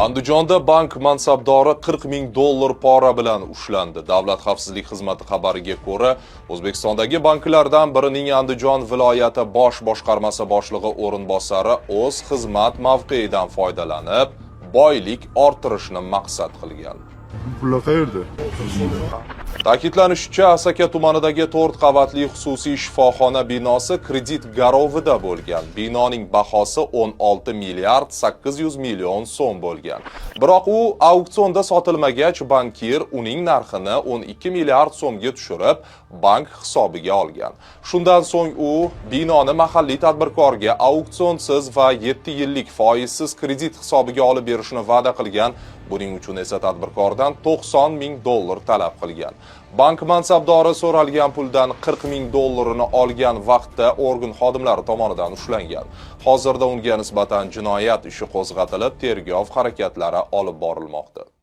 Andijonda bank mansabdori 40 ming dollar pora bilan ushlandi. Davlat xavfsizlik xizmati xabariga ko'ra, O'zbekistondagi banklardan birining Andijon viloyati bosh boshqarmasi boshlig'i o'rinbosari o'z xizmat mavqeidan foydalanib, boylik orttirishni maqsad qilgan. Pullar qayerda? Ta'kidlanishicha, Asaka tumanidagi 4 qavatli xususiy shifoxona binosi kredit garovida bo'lgan. Binoning bahosi 16 milliard 800 million so'm bo'lgan. Biroq u auksionda sotilmagach, bankir uning narxini 12 milliard so'mga tushirib, bank hisobiga olgan. Shundan so'ng u binoni mahalliy tadbirkorga auksionsiz va 7 yillik foizsiz kredit hisobiga olib berishni va'da qilgan. Buning uchun esa tadbirkordan 90 ming dollar talab qilgan. Bank mansabdori so'ralgan puldan 40 ming dollarini olgan vaqtda organ xodimlari tomonidan ushlangan. Hozirda unga nisbatan jinoyat ishi qo'zg'atilib, tergov harakatlari olib borilmoqda.